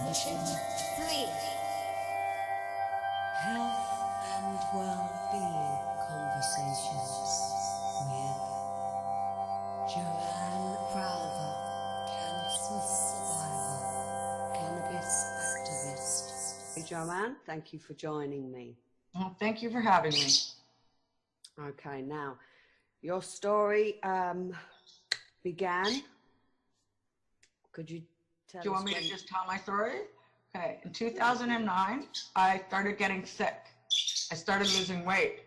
Session 3. Health and Well-Being Conversations with Joanne Crowther, cancer survivor, cannabis activist. Hey Joanne, thank you for joining me. Well, thank you for having me. Okay, now your story began. Could you tell us? Do you want me to just tell my story? Okay, in 2009, I started getting sick. I started losing weight.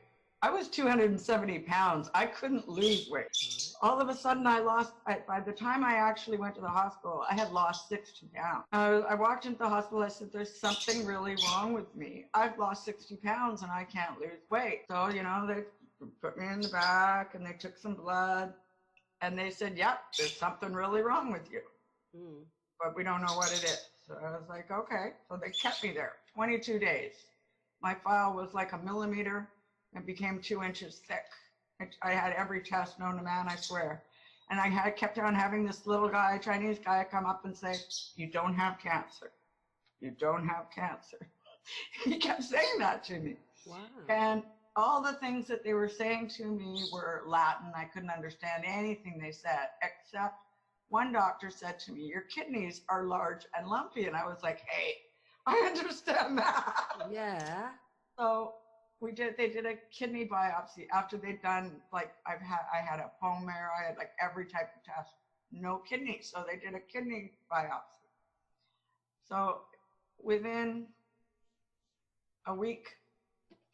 I was 270 pounds. I couldn't lose weight. All of a sudden, by the time I actually went to the hospital, I had lost 60 pounds. I walked into the hospital, I said, there's something really wrong with me. I've lost 60 pounds and I can't lose weight. So, you know, they put me in the back and they took some blood and they said, yep, there's something really wrong with you. But we don't know what it is. So I was like, okay. So they kept me there 22 days. My file was like 1 millimeter and became 2 inches thick. I had every test known to man, I swear. And I kept on having this little guy, Chinese guy, come up and say, you don't have cancer. You don't have cancer. He kept saying that to me. Wow. And all the things that they were saying to me were Latin. I couldn't understand anything they said, except one doctor said to me, your kidneys are large and lumpy. And I was like, hey, I understand that. Yeah. So they did a kidney biopsy after they'd done, like, I had a bone marrow, I had like every type of test, no kidneys. So they did a kidney biopsy. So within a week,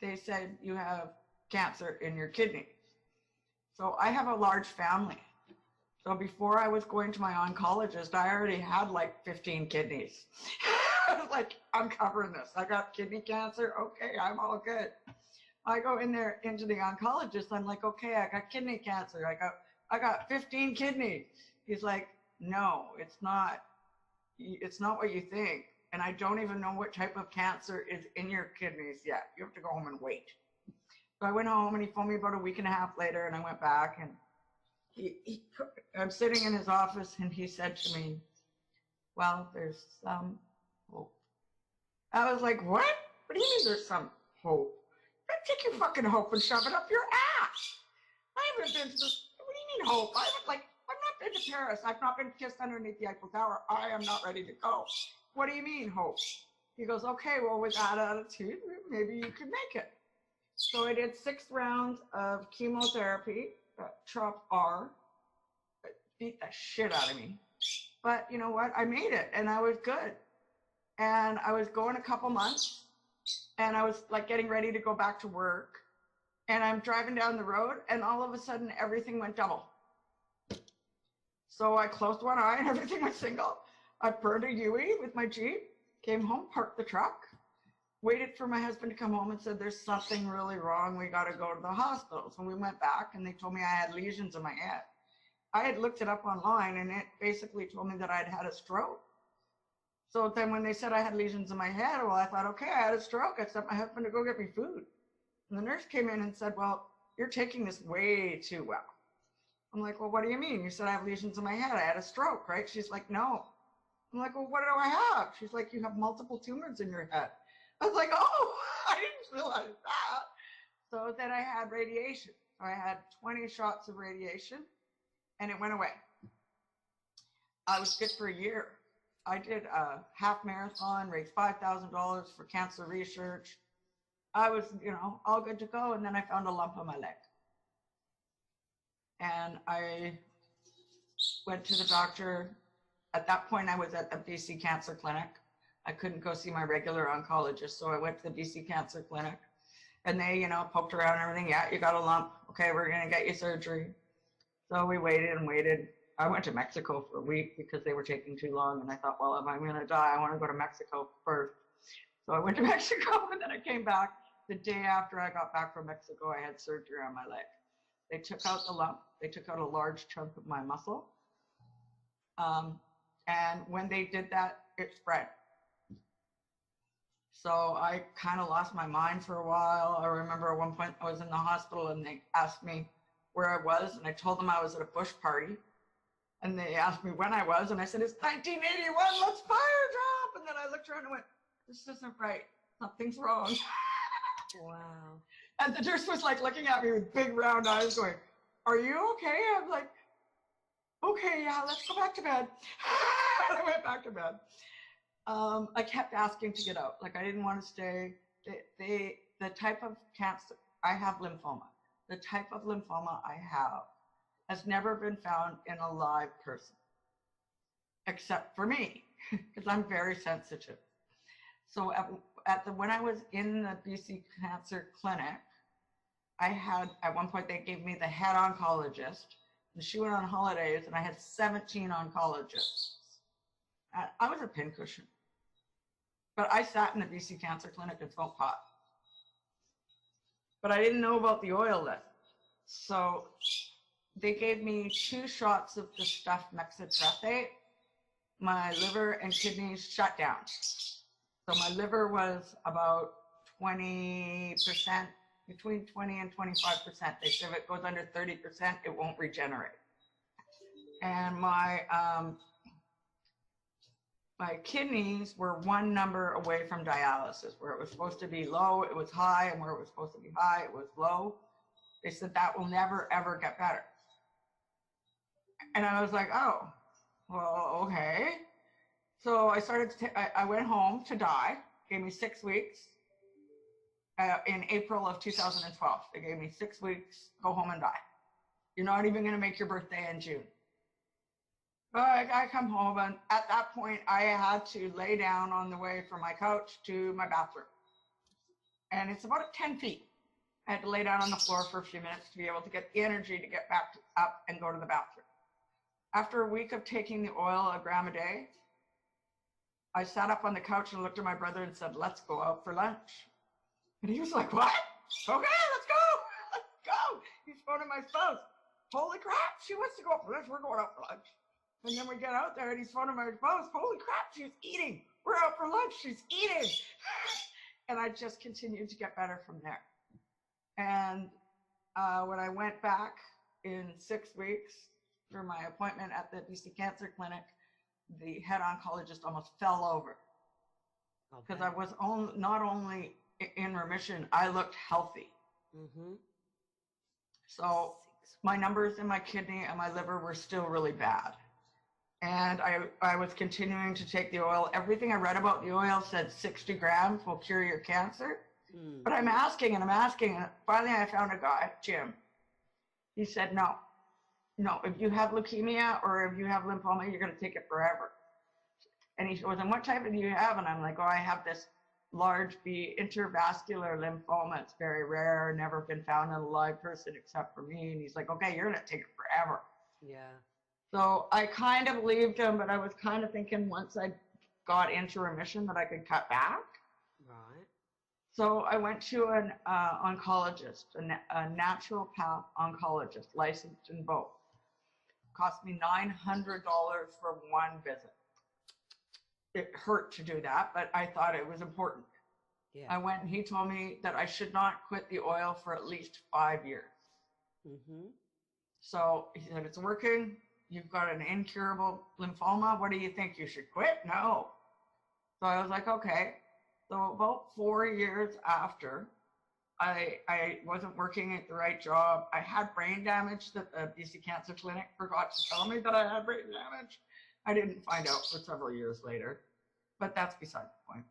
they said you have cancer in your kidneys. So I have a large family. So before I was going to my oncologist, I already had like 15 kidneys. I was like, I'm covering this. I got kidney cancer. Okay, I'm all good. I go in there into the oncologist. I'm like, okay, I got kidney cancer. I got 15 kidneys. He's like, no, it's not what you think. And I don't even know what type of cancer is in your kidneys yet. You have to go home and wait. So I went home and he phoned me about a week and a half later and I went back and I'm sitting in his office and he said to me, well, there's some hope. I was like, what? What do you mean there's some hope? Take your fucking hope and shove it up your ass. I haven't been to this. What do you mean hope? I've not been to Paris. I've not been kissed underneath the Eiffel Tower. I am not ready to go. What do you mean hope? He goes, okay, well, with that attitude, maybe you could make it. So I did 6 rounds of chemotherapy, TROP-R. It beat the shit out of me. But you know what? I made it and I was good. And I was going a couple months and I was like getting ready to go back to work. And I'm driving down the road and all of a sudden everything went double. So I closed one eye and everything was single. I burned a Yui with my Jeep, came home, parked the truck, waited for my husband to come home and said, there's something really wrong. We got to go to the hospital. So we went back and they told me I had lesions in my head. I had looked it up online and it basically told me that I'd had a stroke. So then when they said I had lesions in my head, well, I thought, okay, I had a stroke. I sent my husband to go get me food. And the nurse came in and said, well, you're taking this way too well. I'm like, well, what do you mean? You said I have lesions in my head. I had a stroke, right? She's like, no. I'm like, well, what do I have? She's like, you have multiple tumors in your head. I was like, oh, I didn't realize that. So then I had radiation. So I had 20 shots of radiation and it went away. I was good for a year. I did a half marathon, raised $5,000 for cancer research. I was, you know, all good to go. And then I found a lump on my leg. And I went to the doctor. At that point, I was at the BC Cancer Clinic. I couldn't go see my regular oncologist, so I went to the BC Cancer Clinic. And they, you know, poked around and everything. Yeah, you got a lump. Okay, we're going to get you surgery. So we waited and waited. I went to Mexico for a week because they were taking too long. And I thought, well, if I'm going to die, I want to go to Mexico first. So I went to Mexico and then I came back. The day after I got back from Mexico, I had surgery on my leg. They took out the lump. They took out a large chunk of my muscle. And when they did that, it spread. So I kind of lost my mind for a while. I remember at one point I was in the hospital and they asked me where I was. And I told them I was at a bush party. And they asked me when I was. And I said, it's 1981, let's fire drop. And then I looked around and went, this isn't right. Something's wrong. Wow. And the nurse was like looking at me with big round eyes going, are you okay? I'm like, okay, yeah, let's go back to bed. I went back to bed. I kept asking to get out. Like I didn't want to stay. The type of cancer, I have lymphoma. The type of lymphoma I have has never been found in a live person, except for me, because I'm very sensitive. So when I was in the BC Cancer Clinic, I had, at one point they gave me the head oncologist, and she went on holidays, and I had 17 oncologists. I was a pincushion. But I sat in the BC Cancer Clinic and smoked pot. But I didn't know about the oil then. So they gave me 2 shots of the stuff Mexotrethate. My liver and kidneys shut down. So my liver was about 20%, between 20 and 25%. They said if it goes under 30%, it won't regenerate. And my kidneys were 1 number away from dialysis. Where it was supposed to be low, it was high, and where it was supposed to be high, it was low. They said that will never, ever get better. And I was like, oh, well, okay. So I started to, I went home to die. Gave me 6 weeks in April of 2012. They gave me 6 weeks, go home and die. You're not even going to make your birthday in June. But I come home, and at that point, I had to lay down on the way from my couch to my bathroom. And it's about 10 feet. I had to lay down on the floor for a few minutes to be able to get the energy to get back up and go to the bathroom. After a week of taking the oil, a gram a day, I sat up on the couch and looked at my brother and said, let's go out for lunch. And he was like, what? Okay, let's go. Let's go. He's phoning my spouse. Holy crap, she wants to go out for lunch. We're going out for lunch. And then we get out there and he's phoning my spouse. Holy crap, she's eating. We're out for lunch. She's eating. And I just continued to get better from there. And when I went back in 6 weeks for my appointment at the BC Cancer Clinic, the head oncologist almost fell over. Because I was not only in remission, I looked healthy. Mm-hmm. So my numbers in my kidney and my liver were still really bad. And I was continuing to take the oil. Everything I read about the oil said 60 grams will cure your cancer. Mm. But I'm asking, and finally I found a guy, Jim. He said, no, if you have leukemia or if you have lymphoma, you're going to take it forever. And he goes, and what type do you have? And I'm like, oh, I have this large B Intravascular Lymphoma. It's very rare, never been found in a live person except for me. And he's like, okay, you're going to take it forever. Yeah. So I kind of believed him, but I was kind of thinking once I got into remission that I could cut back. Right. So I went to an oncologist, a naturopath oncologist, licensed in both. Cost me $900 for 1 visit. It hurt to do that, but I thought it was important. Yeah. I went and he told me that I should not quit the oil for at least 5 years. Mm-hmm. So he said, it's working. You've got an incurable lymphoma. What do you think? You should quit? No. So I was like, okay. So about 4 years after, I wasn't working at the right job. I had brain damage that the BC Cancer Clinic forgot to tell me that I had brain damage. I didn't find out for several years later, but that's beside the point.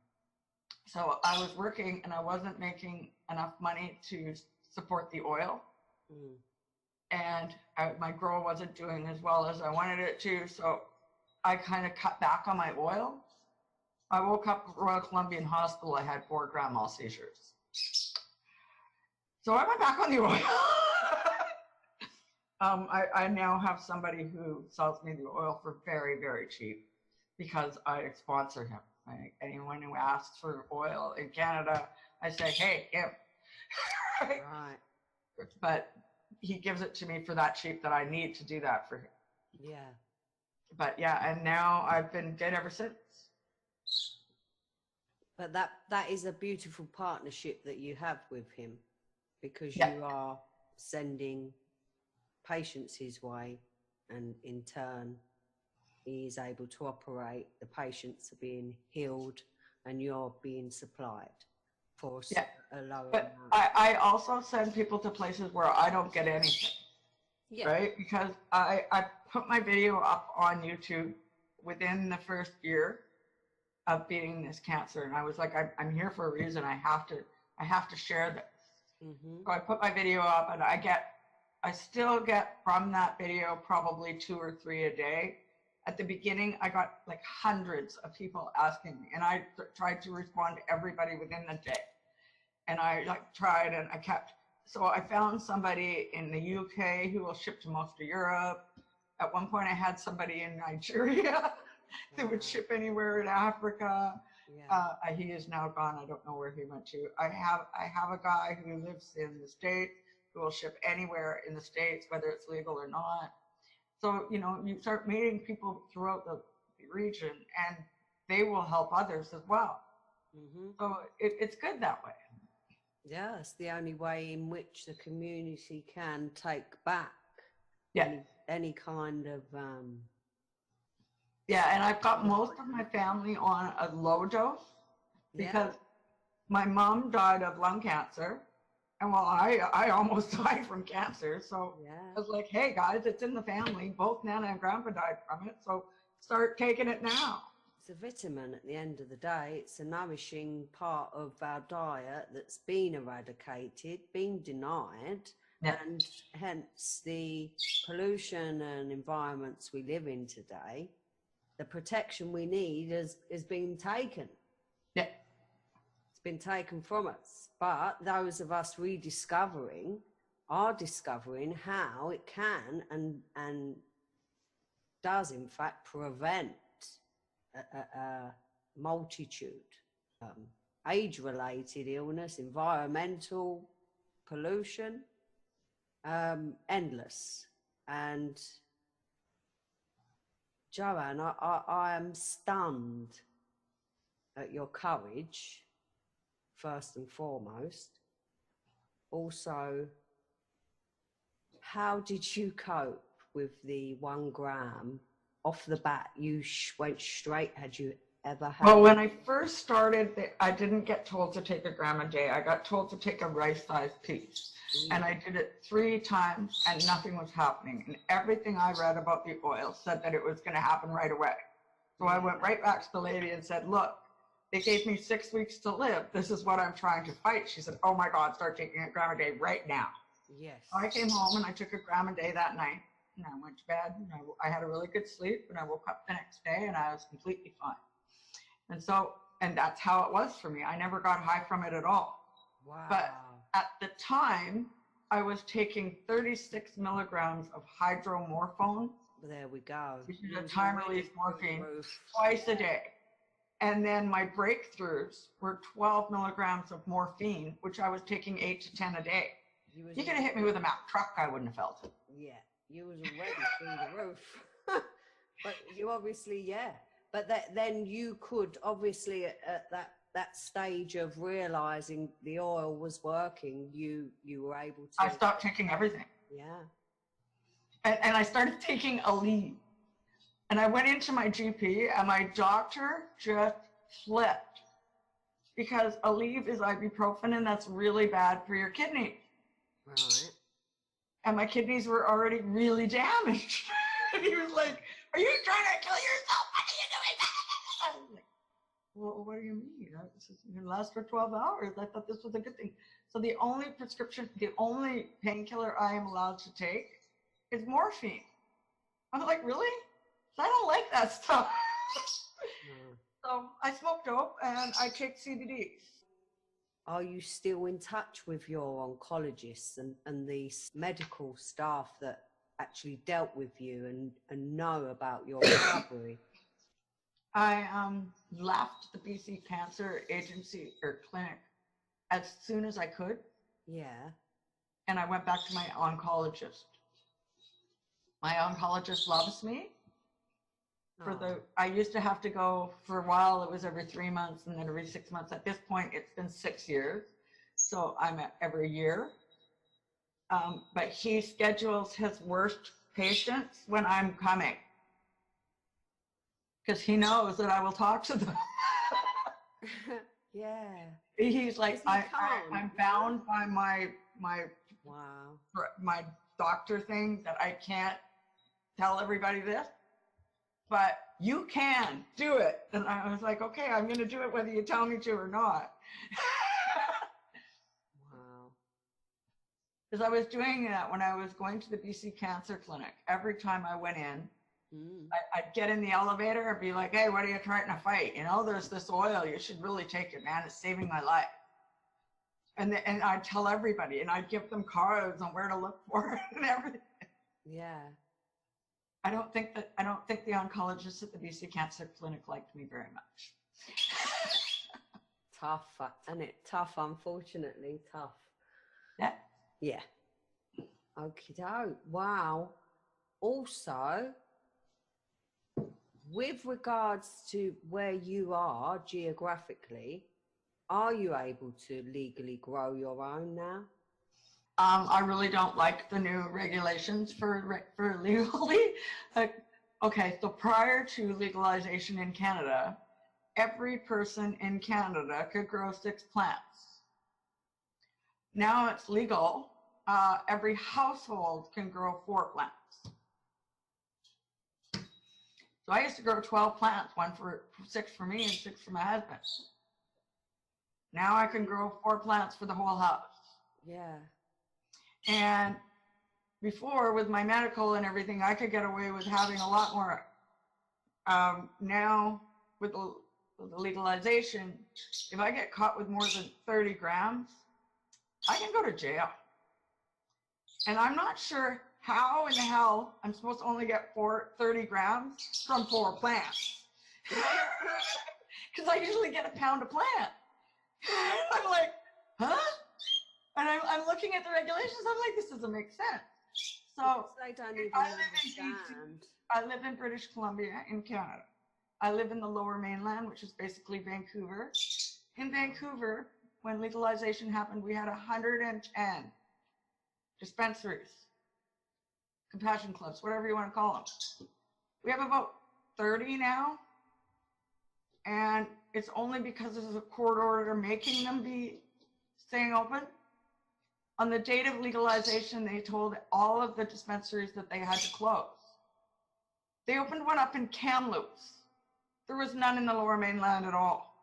So I was working and I wasn't making enough money to support the oil. Mm. And my grow wasn't doing as well as I wanted it to, so I kind of cut back on my oil. I woke up at Royal Columbian Hospital, I had 4 grand mal seizures. So I went back on the oil. I now have somebody who sells me the oil for very, very cheap because I sponsor him. Anyone who asks for oil in Canada, I say, hey, him. Right? But he gives it to me for that cheap that I need to do that for him. Yeah. But yeah, and now I've been good ever since. But that is a beautiful partnership that you have with him, because you are sending patients his way, and in turn he is able to operate, the patients are being healed, and you're being supplied for a lower But amount. I also send people to places where I don't get anything, right? Because I put my video up on YouTube within the first year of beating this cancer, and I was like, I'm here for a reason. I have to share this. So I put my video up, and I still get from that video probably 2 or 3 a day. At the beginning, I got like hundreds of people asking me, and I tried to respond to everybody within the day. And I tried, and I kept. So I found somebody in the UK who will ship to most of Europe. At one point, I had somebody in Nigeria that would ship anywhere in Africa. He is now gone. I don't know where he went to. I have a guy who lives in the States who will ship anywhere in the States, whether it's legal or not. So, you start meeting people throughout the region, and they will help others as well. So it's good that way. Yeah, it's the only way in which the community can take back any kind of... and I've got most of my family on a low dose because my mom died of lung cancer. And well, I almost died from cancer. So I was like, hey guys, it's in the family. Both Nana and Grandpa died from it. So start taking it now. It's a vitamin at the end of the day. It's a nourishing part of our diet that's been eradicated, been denied. And hence the pollution and environments we live in today, the protection we need has been taken. It's been taken from us. But those of us rediscovering are discovering how it can and does in fact prevent a multitude, age-related illness, environmental pollution, endless. And Joanne, I am stunned at your courage, first and foremost. Also, how did you cope with the 1 gram off the bat? You went straight. Had you ever had? Well, when I first started, I didn't get told to take 1 gram a day. I got told to take a rice-sized piece. And I did it 3 times and nothing was happening. And everything I read about the oil said that it was going to happen right away. So I went right back to the lady and said, look, they gave me 6 weeks to live. This is what I'm trying to fight. She said, oh my God, start taking 1 gram a day right now. Yes. So I came home and I took 1 gram a day that night. And I went to bed. And I had a really good sleep. And I woke up the next day and I was completely fine. And that's how it was for me. I never got high from it at all. Wow. But at the time, I was taking 36 milligrams of hydromorphone. There we go. Which is a time-release morphine twice a day. And then my breakthroughs were 12 milligrams of morphine, which I was taking 8 to 10 a day. You could have hit me with a Mack truck, I wouldn't have felt it. Yeah, you was already through the roof. But you obviously, But then you could obviously at that stage of realizing the oil was working, you were able to. I stopped taking everything. Yeah. And I started taking Aleve. And I went into my GP and my doctor just flipped because Aleve is ibuprofen and that's really bad for your kidneys. Right. And my kidneys were already really damaged. And he was like, are you trying to kill yourself? What are you doing? I was like, well, what do you mean? It lasts for 12 hours. I thought this was a good thing. So the only painkiller I am allowed to take is morphine. I was like, really? I don't like that stuff. So I smoke dope and I take CBD. Are you still in touch with your oncologists and the medical staff that actually dealt with you and know about your recovery? I left the BC Cancer Agency or clinic as soon as I could. Yeah. And I went back to my oncologist. My oncologist loves me. I used to have to go for a while. It was every 3 months and then every 6 months. At this point, it's been 6 years. So I'm at every year. But he schedules his worst patients when I'm coming. because he knows that I will talk to them. Yeah. He's like, He can't. I'm bound by my Wow. my doctor thing that I can't tell everybody this, but you can do it. And I was like, okay, I'm going to do it whether you tell me to or not. Wow. Because I was doing that when I was going to the BC Cancer Clinic. Every time I went in, I'd get in the elevator and be like, hey, what are you trying to fight? You know, there's this oil. You should really take it, man. It's saving my life. And I'd tell everybody, and I'd give them cards on where to look for it and everything. Yeah. I don't think the oncologists at the BC Cancer Clinic liked me very much. Tough, isn't it? Tough, unfortunately, tough. Yeah. Yeah. Okie doke. Wow. Also, with regards to where you are geographically, are you able to legally grow your own now? I really don't like the new regulations for legally. Okay, so prior to legalization in Canada, every person in Canada could grow 6 plants. Now it's legal. Every household can grow 4 plants. So I used to grow 12 plants, 6 for me and 6 for my husband. Now I can grow 4 plants for the whole house. Yeah. And before, with my medical and everything, I could get away with having a lot more. Now, with the legalization, if I get caught with more than 30 grams, I can go to jail. And I'm not sure how in the hell I'm supposed to only get 30 grams from 4 plants. Because I usually get a pound a plant. I'm like, huh? And I'm looking at the regulations. I'm like, this doesn't make sense. So they don't even understand. I live in British Columbia in Canada. I live in the Lower Mainland, which is basically Vancouver. In Vancouver, when legalization happened, we had 110 dispensaries, compassion clubs, whatever you want to call them. We have about 30 now. And it's only because there's a court order making them be staying open. On the date of legalization, they told all of the dispensaries that they had to close. They opened one up in Kamloops. There was none in the Lower Mainland at all.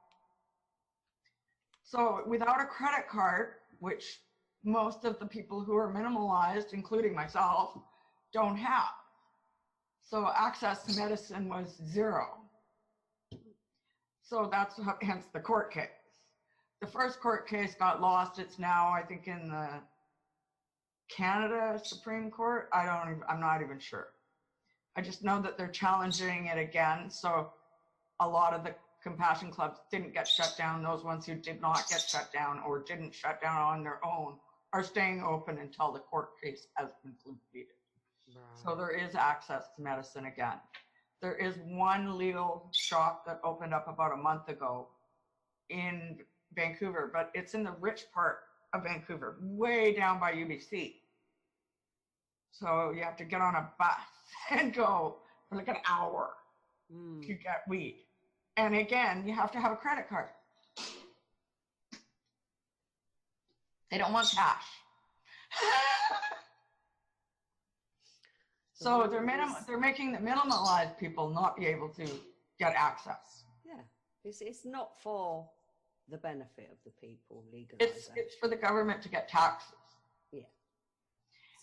So without a credit card, which most of the people who are minimalized, including myself, don't have. So access to medicine was 0. So that's hence the court case. The first court case got lost. It's now, I think, in the Canada Supreme Court. I'm not even sure. I just know that they're challenging it again. So a lot of the compassion clubs didn't get shut down. Those ones who did not get shut down or didn't shut down on their own are staying open until the court case has been completed. Right. So there is access to medicine again. There is one legal shop that opened up about a month ago in Vancouver, but it's in the rich part of Vancouver, way down by UBC. So you have to get on a bus and go for like an hour to get weed. And again, you have to have a credit card. They don't want cash. So they're making the minimalized people not be able to get access. Yeah, it's not for the benefit of the people, legalization. It's for the government to get taxes. Yeah.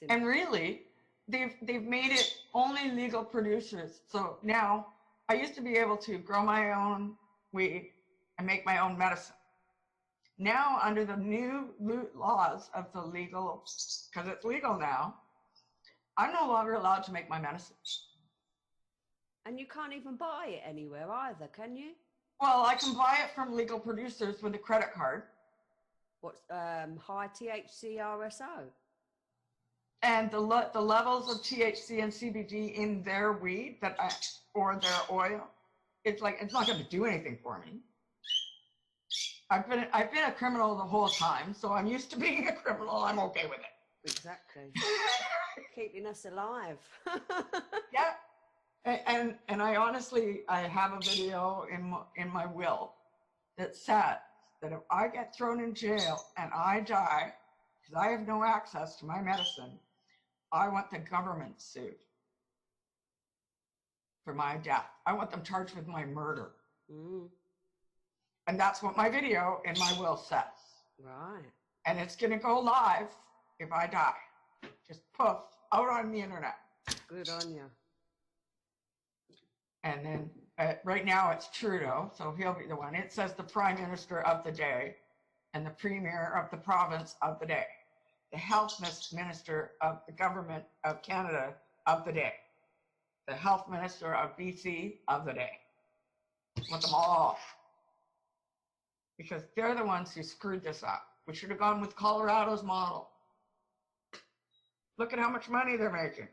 And really, they've made it only legal producers. So now, I used to be able to grow my own weed and make my own medicine. Now, under the new laws of the legal, because it's legal now, I'm no longer allowed to make my medicine. And you can't even buy it anywhere either, can you? Well, I can buy it from legal producers with a credit card. What's high THC RSO? And the levels of THC and CBD in their weed or their oil, it's not going to do anything for me. I've been a criminal the whole time, so I'm used to being a criminal. I'm okay with it. Exactly. Keeping us alive. Yeah. And I honestly, I have a video in my will that says that if I get thrown in jail and I die, because I have no access to my medicine, I want the government sued for my death. I want them charged with my murder. Mm. And that's what my video in my will says. Right. And it's going to go live if I die. Just poof, out on the internet. Good on you. And then right now it's Trudeau, so he'll be the one. It says the Prime Minister of the day and the Premier of the province of the day. The Health Minister of the Government of Canada of the day. The Health Minister of BC of the day. Want them all. Because they're the ones who screwed this up. We should have gone with Colorado's model. Look at how much money they're making.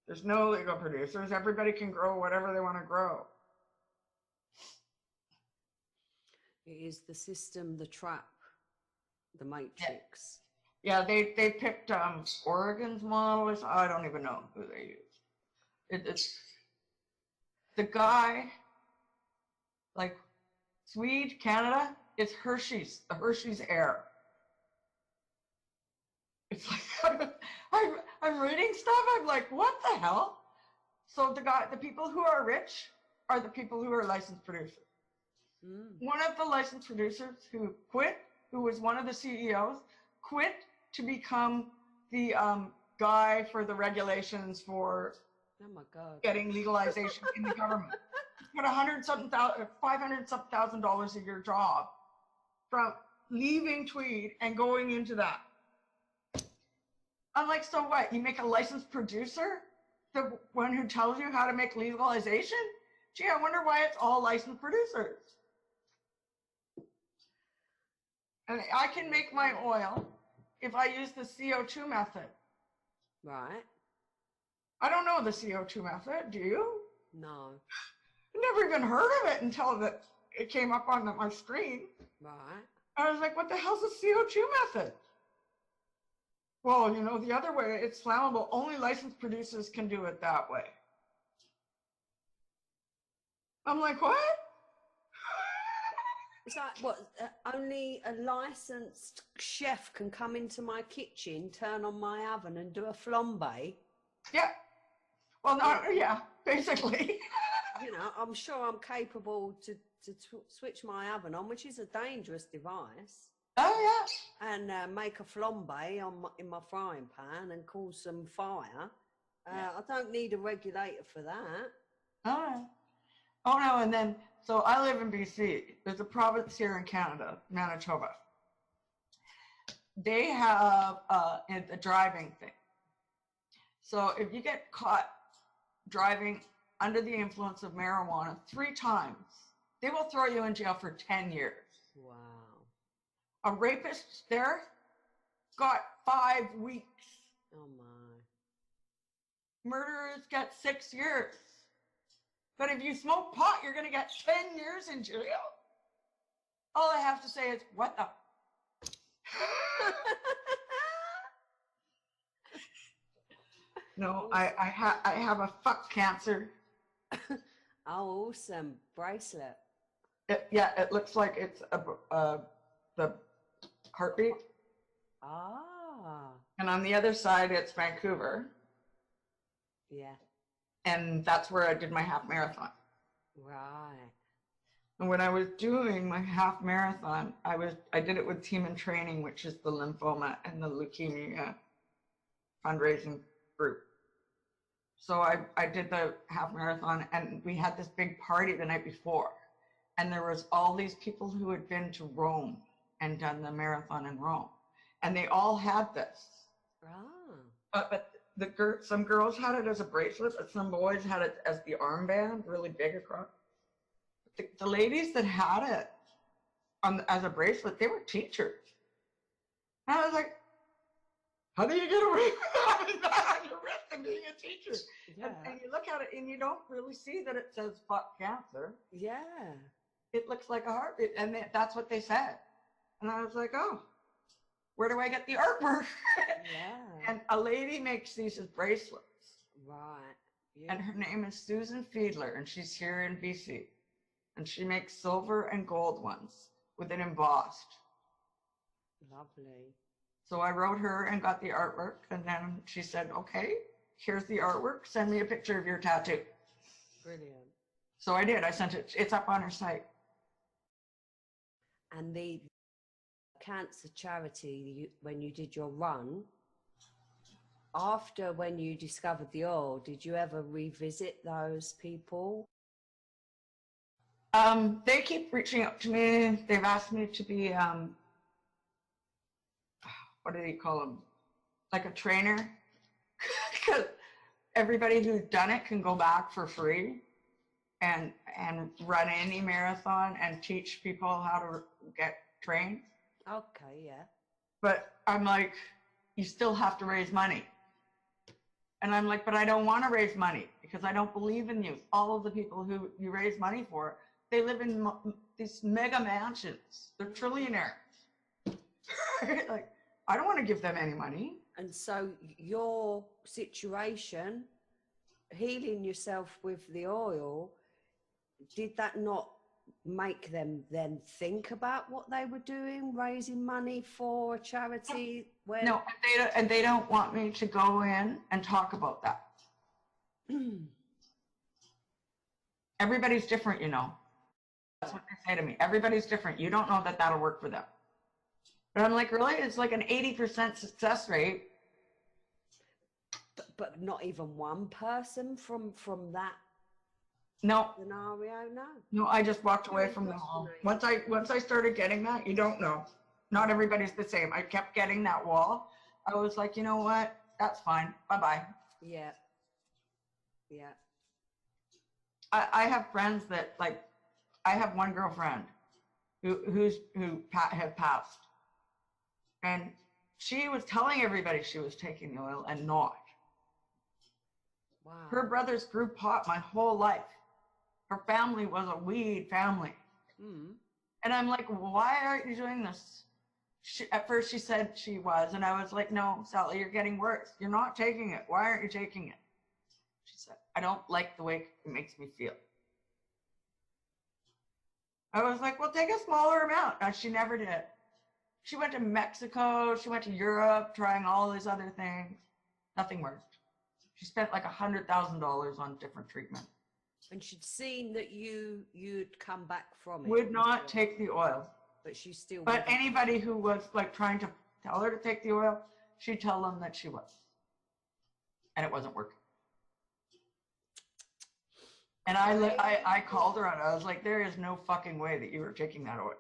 There's no legal producers. Everybody can grow whatever they want to grow. It is the system, the trap, the matrix. Yeah, they picked Oregon's model. I don't even know who they used. It's the guy, like Swede, Canada, it's Hershey's, the Hershey's Air. It's like, I'm reading stuff, I'm like, what the hell? So the people who are rich are the people who are licensed producers. Mm. One of the licensed producers who quit, who was one of the CEOs, quit to become the guy for the regulations for getting legalization in the government. Got $500,000 a year job from leaving Tweed and going into that. I'm like, so what? You make a licensed producer, the one who tells you how to make legalization? Gee, I wonder why it's all licensed producers. And I can make my oil if I use the CO2 method. Right. I don't know the CO2 method. Do you? No. I never even heard of it until it came up on my screen. Right. I was like, what the hell's the CO2 method? Well, you know, the other way, it's flammable. Only licensed producers can do it that way. I'm like, what? It's like, what, only a licensed chef can come into my kitchen, turn on my oven and do a flambe? Yeah. Well, no, yeah, basically. You know, I'm sure I'm capable to switch my oven on, which is a dangerous device. Oh, yeah. And make a flambe in my frying pan and cause some fire. I don't need a regulator for that. Oh, no, and then, so I live in BC. There's a province here in Canada, Manitoba. They have a driving thing. So if you get caught driving under the influence of marijuana 3 times, they will throw you in jail for 10 years. Wow. A rapist there got 5 weeks. Oh my. Murderers get 6 years. But if you smoke pot, you're going to get 10 years in jail. All I have to say is, what the? No, I have a fuck cancer. Oh, awesome. Bracelet. It looks like it's the heartbeat. Ah. And on the other side, it's Vancouver. Yeah. And that's where I did my half marathon. Right. And when I was doing my half marathon, I did it with Team in Training, which is the lymphoma and the leukemia fundraising group. So I did the half marathon, and we had this big party the night before. And there was all these people who had been to Rome and done the marathon in Rome. And they all had this. Ah. But some girls had it as a bracelet, but some boys had it as the armband, really big across. The ladies that had it as a bracelet, they were teachers. And I was like, how do you get away with having that on your wrist and being a teacher? Yeah. And you look at it and you don't really see that it says fuck cancer. Yeah. It looks like a heartbeat. And that's what they said. And I was like, oh, where do I get the artwork? Yeah. And a lady makes these as bracelets. Right. Yeah. And her name is Susan Fiedler, and she's here in BC. And she makes silver and gold ones with it embossed. Lovely. So I wrote her and got the artwork, and then she said, okay, here's the artwork. Send me a picture of your tattoo. Brilliant. So I did. I sent it. It's up on her site. And the cancer charity, when you did your run, after when you discovered the oil, did you ever revisit those people? They keep reaching out to me. They've asked me to be, what do they call them? Like a trainer. Because everybody who's done it can go back for free and run any marathon and teach people how to get trained. Okay, yeah. But I'm like, you still have to raise money. And I'm like, but I don't want to raise money because I don't believe in you. All of the people who you raise money for, they live in these mega mansions. They're trillionaires. Like, I don't want to give them any money. And so your situation, healing yourself with the oil, did that not make them then think about what they were doing, raising money for a charity? When... No, and they don't want me to go in and talk about that. Everybody's different, you know. That's what they say to me. Everybody's different. You don't know that that'll work for them. But I'm like, really? It's like an 80% success rate. But not even one person from that No. scenario? No, I just walked away from them all. Once I started getting that, you don't know. Not everybody's the same. I kept getting that wall. I was like, you know what? That's fine. Bye-bye. Yeah. Yeah. I have friends that, like, I have one girlfriend who had passed. And she was telling everybody she was taking the oil and not. Wow. Her brothers grew pot my whole life. Her family was a weed family. Mm. And I'm like, why aren't you doing this? At first she said she was, and I was like, no, Sally, you're getting worse. You're not taking it. Why aren't you taking it? She said, I don't like the way it makes me feel. I was like, well, take a smaller amount. And she never did. She went to Mexico. She went to Europe, trying all these other things. Nothing worked. She spent like $100,000 on different treatment. And she'd seen that you'd come back from it. Would not take the oil. But she still. But anybody who was like trying to tell her to take the oil, she'd tell them that she was. And it wasn't working. And I called her on it. I was like, there is no fucking way that you were taking that oil.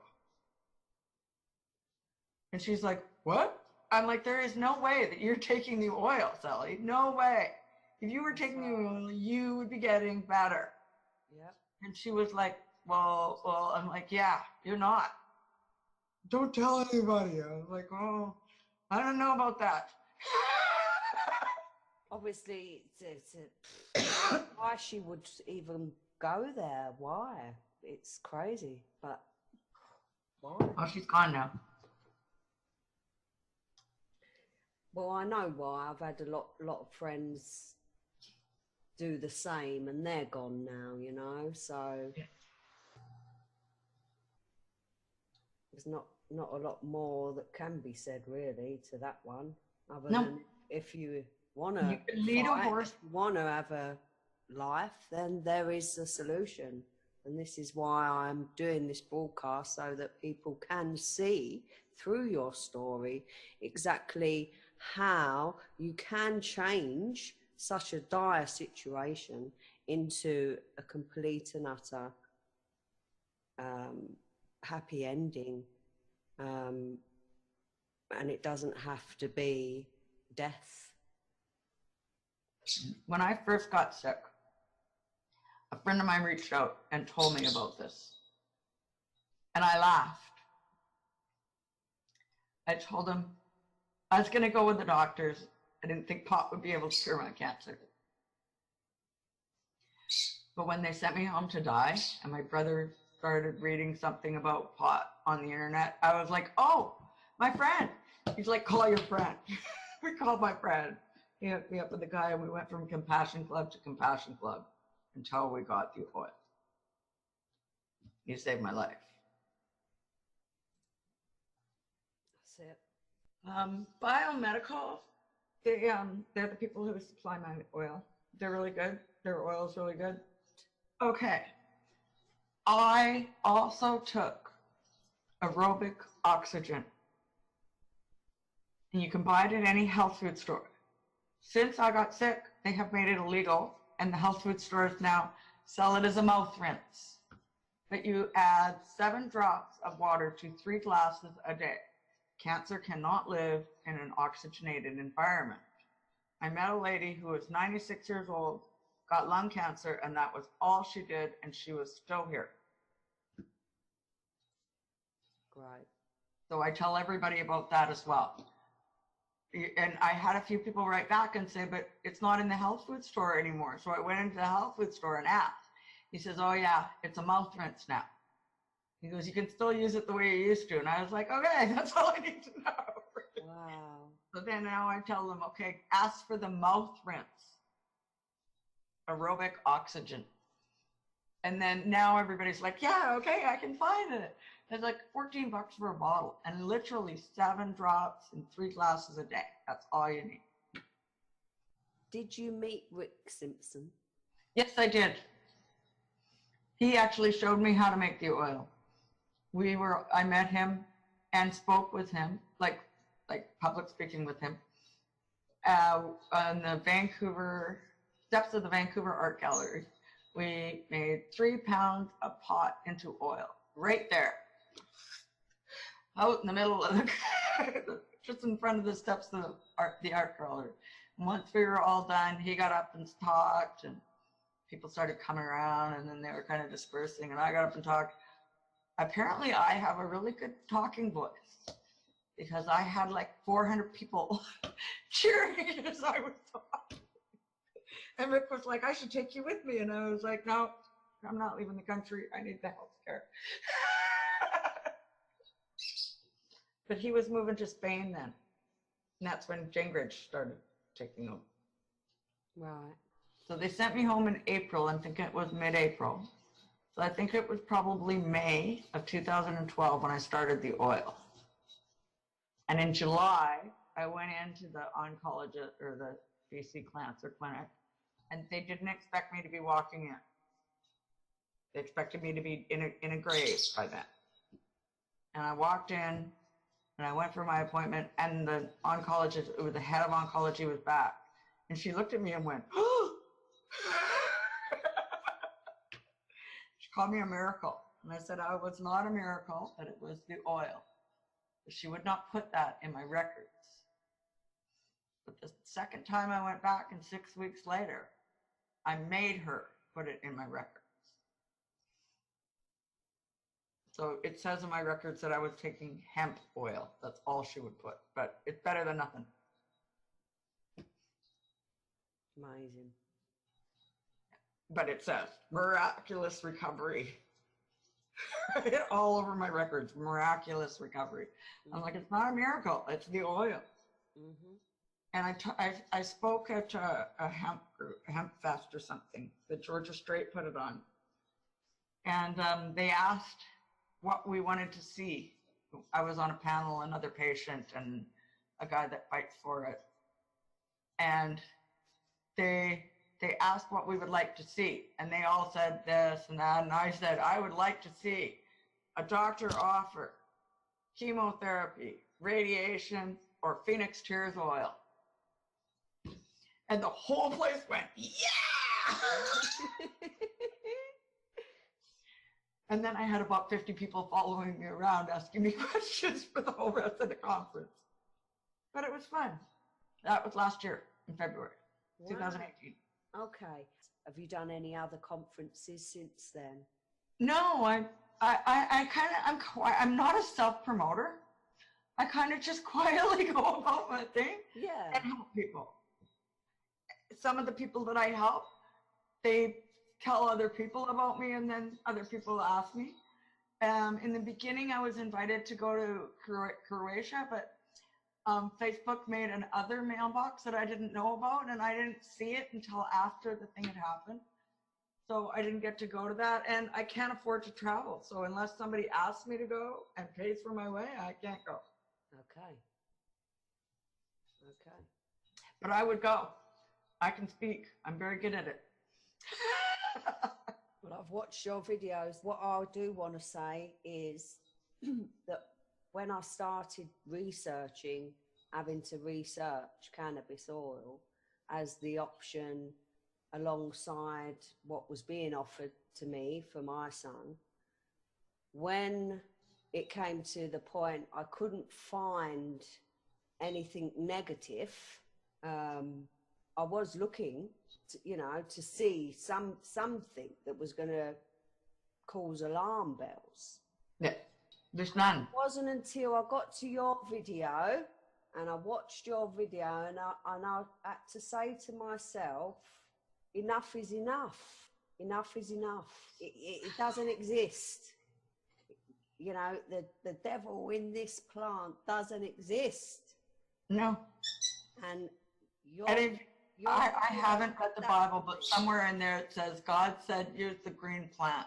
And she's like, what? I'm like, there is no way that you're taking the oil, Sally. No way. If you were taking the oil, you would be getting better. Yeah. And she was like, well, I'm like, yeah, you're not. Don't tell anybody. I was like, oh, I don't know about that. Obviously, it's why she would even go there. Why? It's crazy, but why? Oh, she's gone now. Well, I know why. I've had a lot of friends do the same, and they're gone now. You know, so there's not a lot more that can be said really to that one, other than if you want to lead a horse. If you want to have a life, then there is a solution. And this is why I'm doing this broadcast, so that people can see through your story exactly how you can change such a dire situation into a complete and utter happy ending. And it doesn't have to be death. When I first got sick, a friend of mine reached out and told me about this. And I laughed. I told him I was going to go with the doctors. I didn't think pot would be able to cure my cancer. But when they sent me home to die, and my brother started reading something about pot on the internet, I was like, oh, my friend. He's like, call your friend. We called my friend. He hooked me up with a guy, and we went from compassion club to compassion club until we got the oil. He saved my life. That's it. Biomedical, they're the people who supply my oil. They're really good. Their oil is really good. Okay. I also took aerobic oxygen. And you can buy it at any health food store. Since I got sick, they have made it illegal, and the health food stores now sell it as a mouth rinse. But you add 7 drops of water to 3 glasses a day. Cancer cannot live in an oxygenated environment. I met a lady who was 96 years old, got lung cancer, and that was all she did, and she was still here. Great. So I tell everybody about that as well. And I had a few people write back and say, but it's not in the health food store anymore. So I went into the health food store and asked. He says, oh yeah, it's a mouth rinse now. He goes, you can still use it the way you used to. And I was like, okay, that's all I need to know. Wow. So then now I tell them, okay, ask for the mouth rinse, aerobic oxygen. And then now everybody's like, yeah, okay, I can find it. It's like $14 for a bottle, and literally 7 drops in 3 glasses a day. That's all you need. Did you meet Rick Simpson? Yes, I did. He actually showed me how to make the oil. I met him and spoke with him, like public speaking with him, on the Vancouver steps of the Vancouver Art Gallery. We made 3 pounds of pot into oil right there, out in the middle of the, just in front of the steps of the art gallery. And once we were all done, he got up and talked, and people started coming around, and then they were kind of dispersing, and I got up and talked. Apparently, I have a really good talking voice, because I had like 400 people cheering as I was talking. And Rick was like, I should take you with me. And I was like, no, I'm not leaving the country. I need the health care. But he was moving to Spain then. And that's when Gingrich started taking over. Right. So they sent me home in April. I think it was mid-April. So I think it was probably May of 2012 when I started the oil. And in July, I went into the oncologist or the BC Cancer Clinic, and they didn't expect me to be walking in. They expected me to be in a grave by then. And I walked in, and I went for my appointment, and the oncologist, it was the head of oncology, was back. And she looked at me and went, oh! She called me a miracle. And I said I was not a miracle, that it was the oil. But she would not put that in my records. But the second time I went back, and 6 weeks later, I made her put it in my records. So it says in my records that I was taking hemp oil. That's all she would put, but it's better than nothing. Amazing. But it says miraculous recovery. All over my records, miraculous recovery. I'm like, it's not a miracle, it's the oil. Mm-hmm. And I spoke at a hemp group, a hemp fest or something. The Georgia Straight put it on. And they asked what we wanted to see. I was on a panel, another patient, and a guy that fights for it. And they asked what we would like to see. And they all said this and that. And I said, I would like to see a doctor offer chemotherapy, radiation, or Phoenix Tears oil. And the whole place went, yeah! And then I had about 50 people following me around asking me questions for the whole rest of the conference. But it was fun. That was last year in February, wow. 2018. Okay. Have you done any other conferences since then? No, I'm not a self-promoter. I kind of just quietly go about my thing and help people. Some of the people that I help, they tell other people about me, and then other people ask me. In the beginning, I was invited to go to Croatia, but Facebook made an other mailbox that I didn't know about, and I didn't see it until after the thing had happened. So I didn't get to go to that, and I can't afford to travel. So unless somebody asks me to go and pays for my way, I can't go. Okay. Okay. But I would go. I can speak. I'm very good at it. Well, I've watched your videos. What I do want to say is that when I started researching, having to research cannabis oil as the option alongside what was being offered to me for my son, when it came to the point I couldn't find anything negative, I was looking to, to see something that was going to cause alarm bells. Yeah, there's none. It wasn't until I got to your video and I watched your video and I had to say to myself, enough is enough. Enough is enough. It doesn't exist. The devil in this plant doesn't exist. No. And I haven't read the Bible, but somewhere in there it says, God said, use the green plant.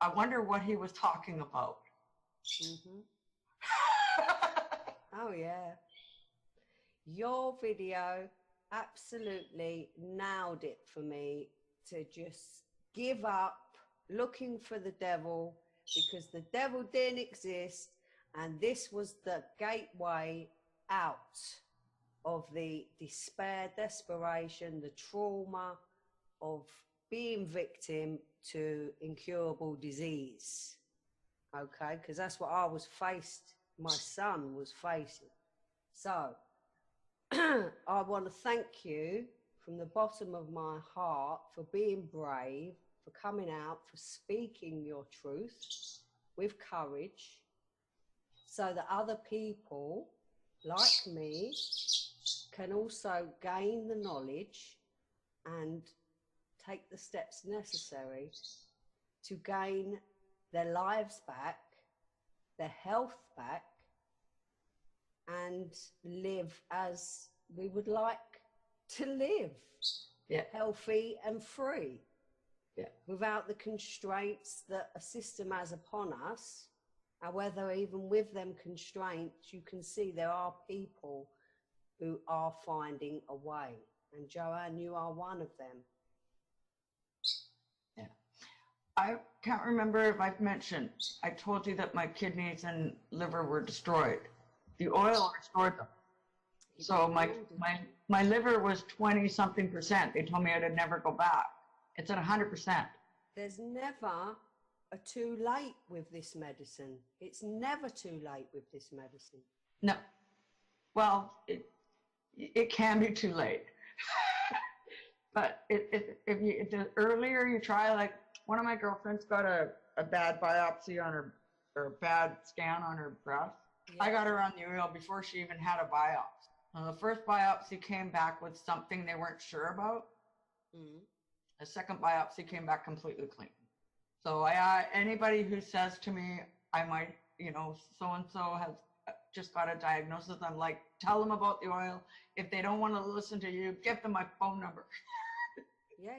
I wonder what he was talking about. Mm-hmm. Oh, yeah. Your video absolutely nailed it for me to just give up looking for the devil, because the devil didn't exist, and this was the gateway out of the despair, desperation, the trauma of being victim to incurable disease. Okay, because that's what my son was facing. So I want to thank you from the bottom of my heart for being brave, for coming out, for speaking your truth with courage, so that other people like me can also gain the knowledge and take the steps necessary to gain their lives back, their health back, and live as we would like to live. Yeah. Healthy and free. Yeah. Without the constraints that a system has upon us. However, even with them constraints, you can see there are people who are finding a way. And Joanne, you are one of them. Yeah. I can't remember if I've mentioned, I told you that my kidneys and liver were destroyed. The oil restored them. So my liver was 20-something%. They told me I'd never go back. It's at 100%. There's never a too late with this medicine. It's never too late with this medicine. No. Well, it can be too late. But if the earlier you try, like one of my girlfriends got a bad biopsy on her, or a bad scan on her breast. Yeah. I got her on the oil before she even had a biopsy. Now, the first biopsy came back with something they weren't sure about. Mm-hmm. The second biopsy came back completely clean. So anybody who says to me, I might, so-and-so has just got a diagnosis, I'm like, tell them about the oil. If they don't want to listen to you, give them my phone number. Yeah.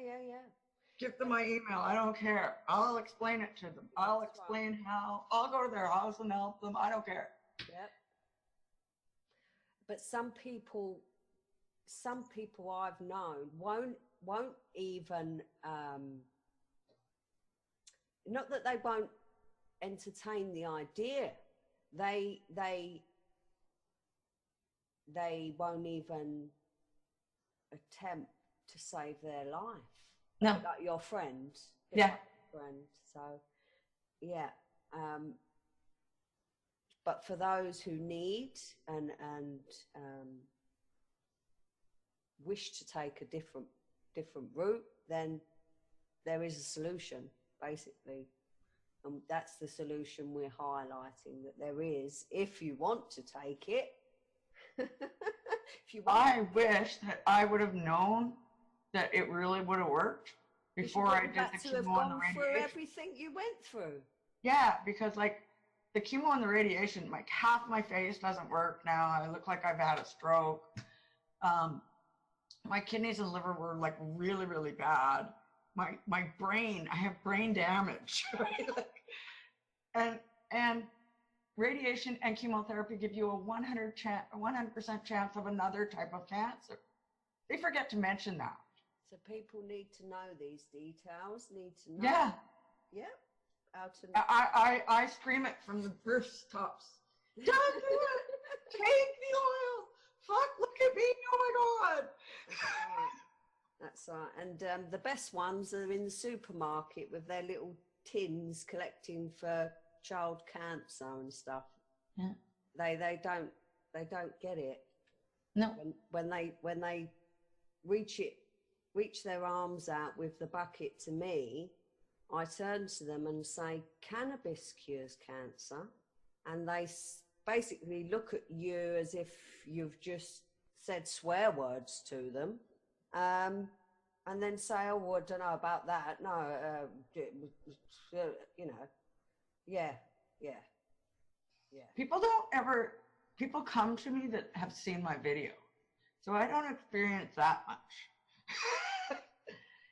Give them my email. I don't care. I'll explain it to them. I'll explain how. I'll go to their house and help them. I don't care. Yep. But some people I've known won't even, not that they won't entertain the idea, they won't even attempt to save their life. No. Like your friend. Yeah. Friend. So, yeah. But for those who need and wish to take a different route, then there is a solution, basically. And that's the solution we're highlighting, that there is, if you want to take it. I wish that I would have known that it really would have worked before I did the chemo and the radiation. Through everything you went through. Yeah, because like the chemo and the radiation, like half my face doesn't work now. I look like I've had a stroke. My kidneys and liver were like really, really bad. My brain, I have brain damage. Right? and radiation and chemotherapy give you a 100% chance of another type of cancer. They forget to mention that. So people need to know these details, need to know. Yeah. Yep. How to know. I scream it from the rooftops. Don't do it! Take the oil! Fuck, look at me, oh my God! That's right. And the best ones are in the supermarket with their little tins collecting for child cancer and stuff. Yeah. They don't get it. No. When they reach their arms out with the bucket to me, I turn to them and say, cannabis cures cancer. And they basically look at you as if you've just said swear words to them. And then say, oh, well, I don't know about that. No, you know, yeah. People come to me that have seen my video. So I don't experience that much.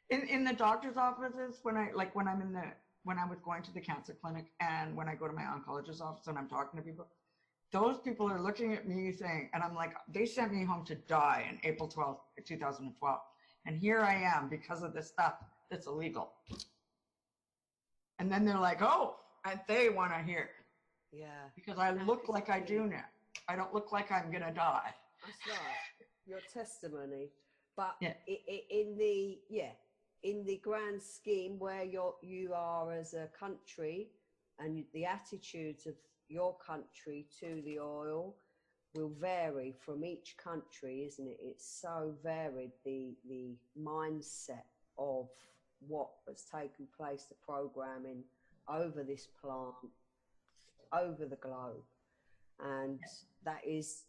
In the doctor's offices, when I was going to the cancer clinic and when I go to my oncologist's office and I'm talking to people, those people are looking at me saying, and I'm like, they sent me home to die in April 12th, 2012. And here I am because of this stuff that's illegal. And then they're like, oh, and they want to hear. Yeah. Because I look like I do now. I don't look like I'm going to die. That's right. Your testimony. But yeah. In the grand scheme where you are as a country and the attitudes of your country to the oil will vary from each country, isn't it? It's so varied, the mindset of what has taken place, the programming over this plant, over the globe. And that is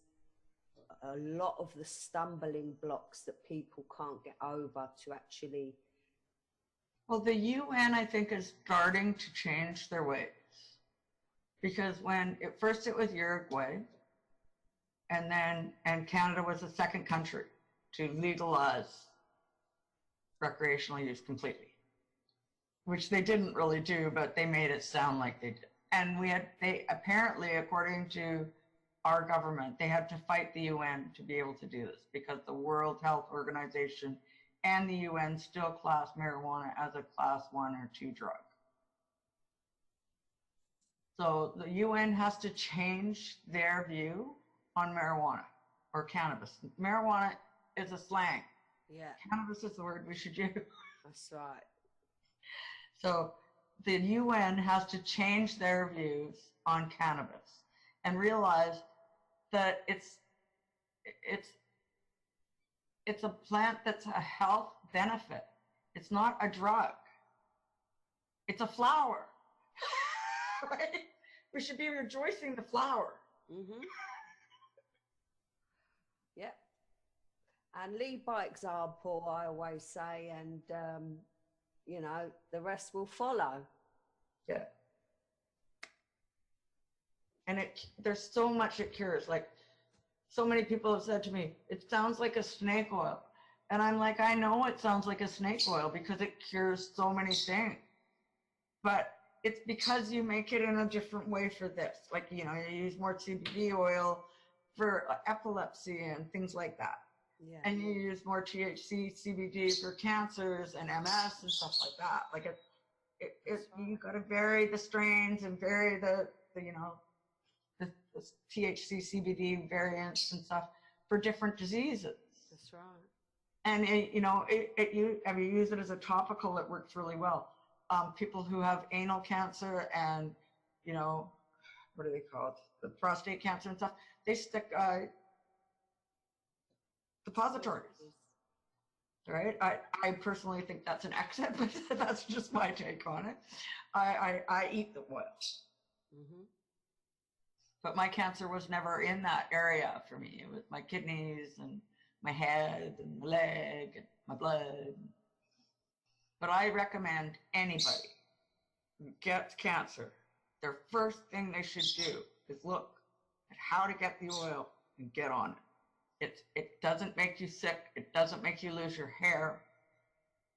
a lot of the stumbling blocks that people can't get over to actually. Well, the UN, I think, is starting to change their ways. Because first it was Uruguay, and Canada was the second country to legalize recreational use completely, which they didn't really do, but they made it sound like they did. And they apparently, according to our government, they had to fight the UN to be able to do this because the World Health Organization and the UN still class marijuana as a class 1 or 2 drug. So the UN has to change their view on marijuana or cannabis. Marijuana is a slang. Yeah. Cannabis is the word we should use. That's right. So the UN has to change their views on cannabis and realize that it's a plant that's a health benefit. It's not a drug. It's a flower. Right? We should be rejoicing the flower. Mm-hmm. Yep. And lead by example, I always say, and you know, the rest will follow. Yeah. And there's so much it cures. Like, so many people have said to me, it sounds like a snake oil. And I'm like, I know it sounds like a snake oil because it cures so many things. But it's because you make it in a different way for this. Like, you know, you use more CBD oil for epilepsy and things like that. Yeah. And you use more THC, CBD for cancers and MS and stuff like that. Like you got to vary the strains and vary the you know, the THC, CBD variants and stuff for different diseases. That's right. And you know, if you use it as a topical, it works really well. People who have anal cancer and, you know, what are they called? The prostate cancer and stuff, they stick depositories. Right? I personally think that's an exit, but that's just my take on it. I eat the oil. Mm-hmm. But my cancer was never in that area for me. It was my kidneys and my head and my leg and my blood. But I recommend anybody who gets cancer their first thing they should do is look at how to get the oil and get on it. It doesn't make you sick. It doesn't make you lose your hair.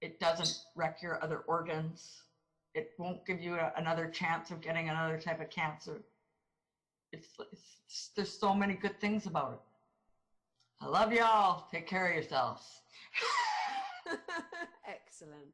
It doesn't wreck your other organs. It won't give you another chance of getting another type of cancer. There's so many good things about it. I love y'all. Take care of yourselves. Excellent.